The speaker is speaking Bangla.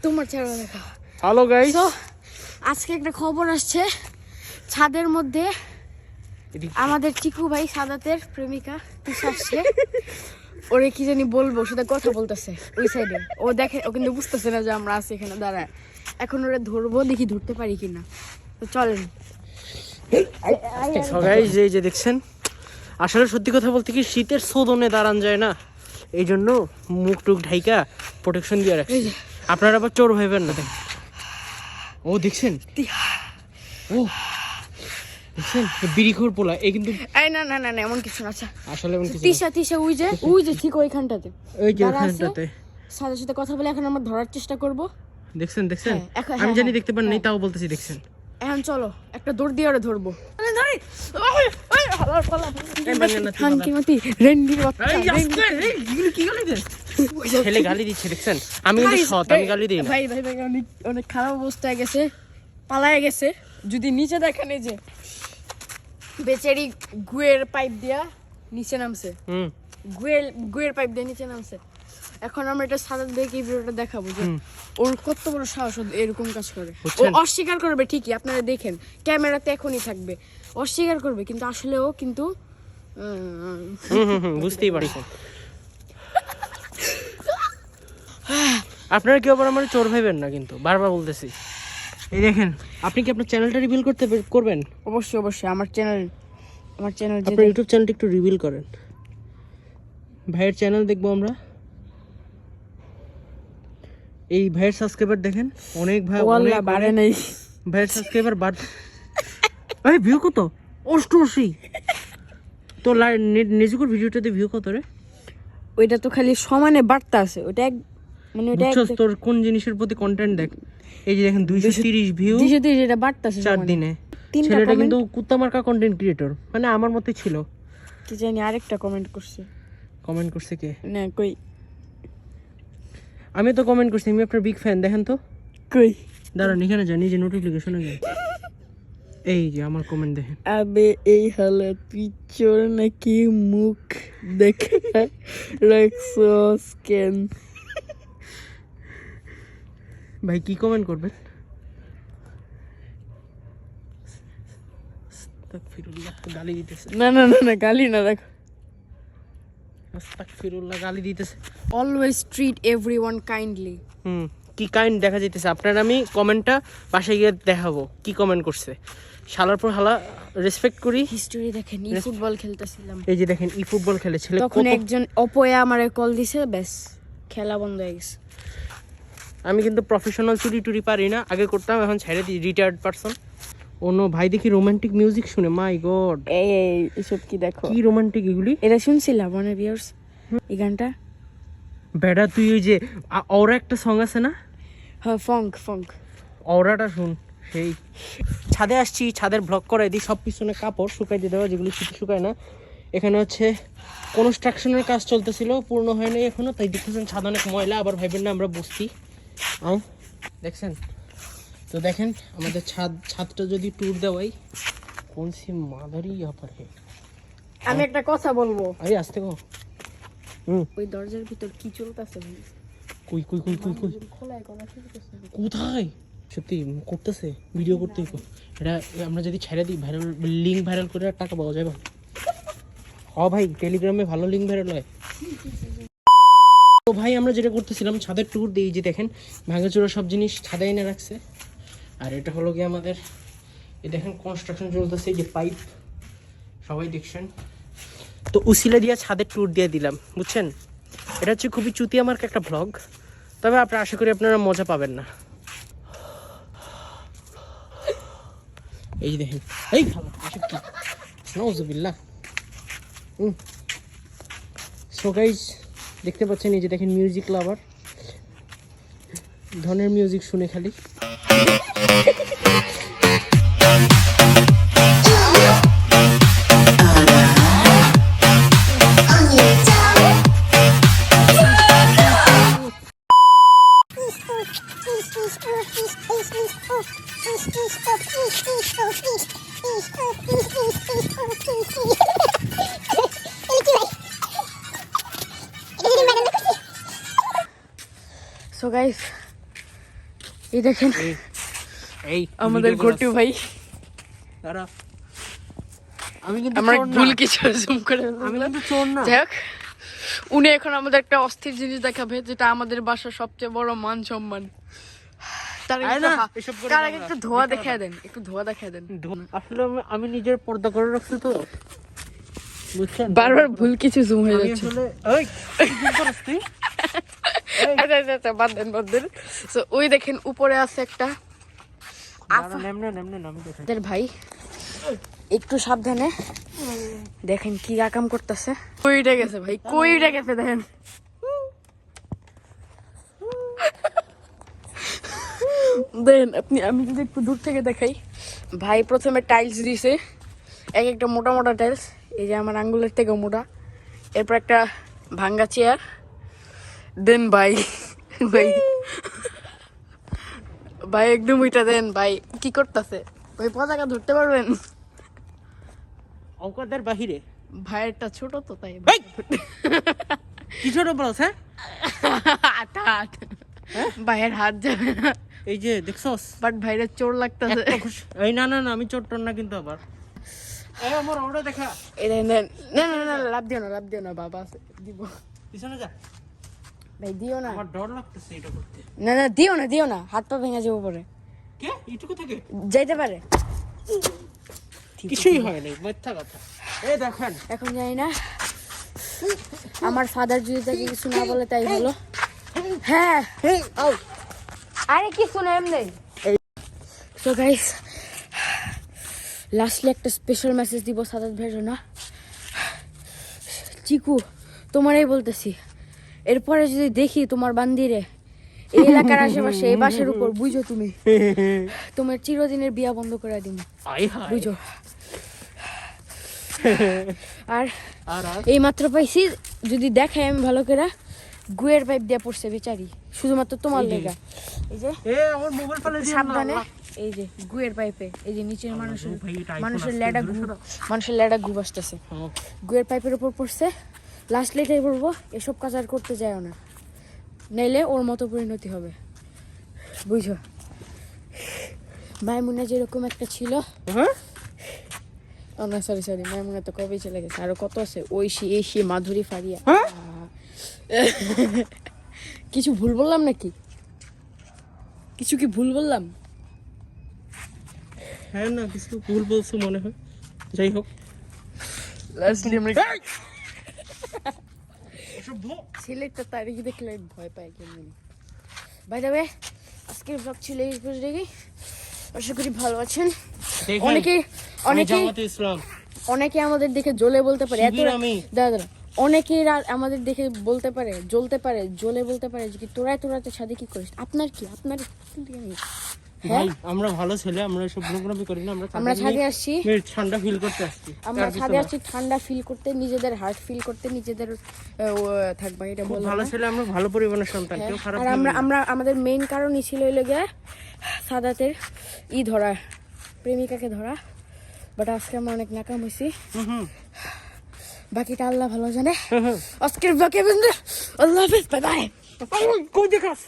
তোমার চেহারা দেখা। হ্যালো গাইস, তো আজকে একটা খবর আসছে, ছাদের মধ্যে আমাদের চিকু ভাই সাদাতের প্রেমিকা আসছে। ওরে কি জানি বলবো, সাথে কথা বলতেছে ওই সাইডে। ও দেখে, ও কিন্তু বুঝতেছে না যে আমরা আছি এখানে দাঁড়ায়। এখন ওরা ধরবো, দেখি ধরতে পারি কিনা। তো চলেন। গাইস এই যে দেখছেন, আসলে সত্যি কথা বলতে কি শীতের সোদনে দাঁড়ান যায় না, এই জন্য মুখ টুক ঢাইকা প্রোটেকশন দিয়ে রাখছি। আপনারা আবার চোর ভাইবেন না। ও দেখছেন, ও দেখছেন বিড়িখোর পোলা, এই কিন্তু এই না না না না, এমন কিছু না। আচ্ছা আসলে এমন কিছু তিশা তিশা ওই যে ঠিক ওইখানটাতে, ওই যে ওখানটাতে সাদার সাথে কথা বলে এখন আমরা ধরার চেষ্টা করব। দেখছেন দেখছেন, হ্যাঁ, আমি জানি দেখতে পান নাই, তাও বলতেছি দেখছেন। এখন চলো একটা দৌড় দিয়ে ওরে ধরবো। ছেলে গালি দিচ্ছে দেখছেন, আমি কিন্তু সৎ, আমি গালি দিই না। ভাই ভাই ভাই, অনেক খারাপ অবস্থায় গেছে, পালায় গেছে। যদি নিচে দেখেন, এই যে বেচারি গুয়ের পাইপ দিয়া নিচে নামছে, গুয়ের পাইপ দিয়ে নিচে নামছে। এখন আমরা এটা সাদা দেখে এই ভিডিওটা দেখাবো যে ওর কত বড় সাহস এরকম কাজ করে। ও অস্বীকার করবে ঠিকই, আপনারা দেখেন ক্যামেরাতে এখনই থাকবে, অস্বীকার করবে, কিন্তু আসলে ও কিন্তু বুঝতেই পারছেন। আপনারা কেউ আবার আমার চোর ভাইবেন না, কিন্তু বারবার বলতেছি। এই দেখেন, আপনি কি আপনার চ্যানেলটা রিভিল করবেন? অবশ্যই অবশ্যই। আমার চ্যানেল আপনার ইউটিউব চ্যানেলটা একটু রিভিল করেন। ভাইয়ের চ্যানেল দেখবো আমরা। এই ভাইয়ের সাবস্ক্রাইবার দেখেন, অনেক ভাই ওয়াল্লাহ বাড়ে নাই। ভাইয়ের সাবস্ক্রাইবার ভাই ভিউ কত? 88। তো নিজের ভিডিওটাতে ভিউ কত রে? ওইটা তো খালি সমানে বাড়তে আছে, ওটা এক মানে ওটা তোর কোন জিনিসের প্রতি কন্টেন্ট দেখ। এই যে দেখেন 230 ভিউ, 230, এটা বাড়তাছে 4 দিনে। ছেলেটা কিন্তু কুত্তা মার্কা কন্টেন্ট ক্রিয়েটর, মানে আমার মতই ছিল। কি জানি আরেকটা কমেন্ট করছে কে না, কই আমি তো কমেন্ট করছি, আমি আপনার বিগ ফ্যান। দেখেন তো কই, দাঁড়ান এখানে যান, এই যে নোটিফিকেশনে যান, এই যে আমার কমেন্ট দেখেন। আবে এই হালে তুই চোর নাকি মুখ দেখে রাখছস কেন? ভাই কি কমেন্ট করবেন? গালি দিতেছে। না না না না, গালি না, দেখো আস্তাগফিরুল্লাহ, গালি দিতেছে। Always treat everyone kindly. কি কাইন্ড দেখা যাইতেছে আপনার। আমি কমেন্টটা বাসায় গিয়ে দেখাবো কি কমেন্ট করছে। শালার পর হালা রেসপেক্ট করি। হিস্টোরি দেখেন, ই ফুটবল খেলতেছিলাম, এই যে দেখেন ই ফুটবল খেলে ছেলে, তখন একজন অপয়া আমারে কল দিছে, ব্যাস খেলা বন্ধ হয়ে গেছে। আমি কিন্তু প্রফেশনাল চুরি পারি না, আগে করতাম, এখন ছেড়ে দিই, রিটায়ার্ড পারসন। অন্য ভাই দেখি রোমান্টিক মিউজিক শুনে, মাই গড, এই এসব কি দেখো, কি রোমান্টিক এগুলি। এটা শুনছিলাম মনে ভিউয়ার্স এই গানটা। বেড়া তুই ওই যে ওরা একটা সং আছে না, হ্যাঁ ফঙ্ক ওরাটা শুন। সেই ছাদে আসছি, ছাদের ব্লক করাই দিই, সব পিছনে কাপড় শুকাই দিয়ে দেওয়া, যেগুলি শীতে শুকায় না। এখানে হচ্ছে কনস্ট্রাকশনের কাজ চলতেছিল, পূর্ণ হয় নাই এখনো, তাই দেখতেছেন ছাদ অনেক ময়লা। আবার ভাইবেন না আমরা বসছি, দেখছেন তো। দেখেন আমাদের ছাদটা যদি ট্যুর দেওয়াই, কোন সি মাদারি আপার হে। আমি একটা কথা বলবো, আরে আসতে গো। ওই দরজার ভিতর কি চলতেছে? কই কোথায়? সত্যি করতেছে, ভিডিও করতে। এটা আমরা যদি ছেড়ে দিই, লিঙ্ক ভাইরাল করে টাকা পাওয়া যাবে। ভাই টেলিগ্রামে ভালো লিঙ্ক ভাইরাল হয়। তো ভাই আমরা যেটা করতেছিলাম, ছাদের ট্যুর দিই। যে দেখেন ভাঙাচোরা সব জিনিস ছাদে এনে রাখছে। আর এটা হলো গিয়ে আমাদের, এই দেখেন কনস্ট্রাকশন চলতেছে, যে পাইপ সবাই দেখছেন। তো উসিলা দিয়া ছাদের ট্যুর দিয়ে দিলাম, বুঝছেন। এটা হচ্ছে খুবই চুতি আমার একটা ব্লগ, তবে আপনারা আশা করি আপনারা মজা পাবেন না। এই যে দেখেন, এই ভালো নাউজুবিল্লাহ। সো গাইস দেখতে পাচ্ছেন, এই যে দেখেন মিউজিক লাভার, ধরনের মিউজিক শুনে খালি। সো গাইস এই দেখেন এই আমাদের ঘটু ভাই, দাঁড়া, আমি কিন্তু আমরা চোর না। ভুল কিছু জুম করে আমি কিন্তু চোর না। যাই হোক, উনি এখন আমাদের একটা অস্থির জিনিস দেখাবে, যেটা আমাদের বাসার সবচেয়ে বড় মান সম্মান। তার আয় না, এসব করে তার না, আগে একটু ধোয়া দেখায় দেন, একটু ধোয়া দেখায় দেন। আসলে আমি নিজের পর্দা করে রাখছি তো, বুঝছেন? বারবার ভুল কিছু জুম হয়ে আমি যাচ্ছে। আসলে এই কি zoom করিস তুই? আচ্ছা আচ্ছা আচ্ছা, বাদ দেন বাদ দেন। So, ওই দেখেন উপরে আছে একটা দাঁড়া, নেমনে আমি দেখাই। আমাদের ভাই, একটু সাবধানে দেখেন কি কাম করতেছে। কইটা গেছে ভাই, কইটা গেছে দেখেন। দেন আপনি, আমি যদি একটু দূর থেকে দেখাই, ভাই প্রথমে টাইলস দিছে, এক একটা মোটা মোটা টাইলস, এই যে আমার আঙ্গুলের থেকেও মোটা। এরপর একটা ভাঙ্গা চেয়ার। দেন ভাই ভাই ভাই একদম ওইটা দেন ভাই, কি করতেছে ভাই, পতাকা ধরতে পারবেন? অঙ্কদের বাহিরে ভাইয়েরটা ছোট তো তাই। এই! কি ছোট বলছ? হ্যাঁ, হাত ভাইয়ের হাত যাবে না, এই যে দেখছস, বাট ভাইরে চোর লাগতেছে। এই না আমি চোর টোর না কিন্তু আবার। এই আমার ওটা দেখা, এই দেন দেন, না না না, লাভ দিও না বাবা আছে, দিব পিছনে যা। ভাই, দিও না, আমার ডর লাগতেছে এটা করতে। না না, দিও না, হাত পা ভেঙে যাবো পরে, কে এইটুকু থেকে যাইতে পারে। কিছুই হয় নাই, মিথ্যা কথা। এই দেখেন, এখন জানি না, আমার ফাদার যদি তাকে কিছু না বলে তাই হলো। হ্যাঁ, এই আউ, আরে কিছু না এমনি। সো গাইস, লাস্টলি একটা স্পেশাল মেসেজ দিব সাদাত ভাইয়ের জন্য। চিকু, তোমারই বলতেছি, এরপরে যদি দেখি তোমার বান্দিরে এই এলাকার আশেপাশে, এই বাসের উপর, বুঝো তুমি, তোমার চিরদিনের বিয়া বন্ধ করে দিব, আই হাই। বুঝো। আর আর এই মাত্র পাইছি, যদি দেখাই আমি ভালো করে, গুয়ের পাইপ দিয়ে পড়ছে বেচারি, শুধুমাত্র তোমার লেগা। এই যে এ আমার মোবাইল ফেলে দিও না। সাবধানে, এই যে গুয়ের পাইপে, এই যে নিচের মানুষের ভাই, এটা iPhone মানুষের আসছে, লেডা দূরে সরো। মানুষের লেডা ঘু আসতেছে, হ্যাঁ। গুয়ের পাইপের উপর পড়ছে। লাস্ট লেটাই পড়বো, এসব কাজ আর করতে যাও না, নাইলে ওর মতো পরিণতি হবে, বুঝো। মাইমুনা যেরকম একটা ছিল, হ্যাঁ, ও না সরি, মাইমুনা তো কবেই চলে গেছে, আরো কত আছে, ঐশী এইশী মাধুরী ফারিয়া। হ্যাঁ? কিছু ভুল বললাম নাকি? কিছু কি ভুল বললাম? হ্যাঁ না, কিছু ভুল বলছো মনে হয়। যাই হোক, লাস্টলি আমরা অসভ্য। ছেলেটা তারিখ দেখলে ভয় পায় কেমন। বাই দ্য ওয়ে, আজকের ব্লগ ছিল এই পর্যন্তই। আশা করি ভালো আছেন। দেখেন, অনেকেই আমি জামাতে ইসলাম, অনেকে আমাদের দেখে জ্বলে বলতে পারে, এত শিবির আমি। দাদা অনেকেই আমাদের দেখে বলতে পারে, জ্বলতে পারে, জ্বলে বলতে পারে যে কি তোরা সাথে কি করিস, আপনার কি ভাই আমরা ভালো ছেলে, আমরা এসব নোংরামি করি না। আমরা ছাদে আসছি, ঠান্ডা ফিল করতে আসছি। আমরা তার কিছু ছাদে না। আসছি ঠান্ডা ফিল করতে, নিজেদের হার্ট ফিল করতে, নিজেদের থাকবা, এটা খুব বলবো ভালো না। ছেলে, আমরা ভালো পরিবারের সন্তান, হ্যাঁ, কেউ খারাপ আর ভাববে না। আমরা আমাদের মেইন কারণই ছিল হইলো গিয়ে সাদাতের ধরা, প্রেমিকাকে ধরা। বাট আজকে আমরা অনেক নাকাম হয়েছি, হুম। বাকিটা আল্লাহ ভালো জানে। আজকের ব্লগে বন্ধু, আল্লাহ হাফেজ, বাই বাই। কই দেখাস?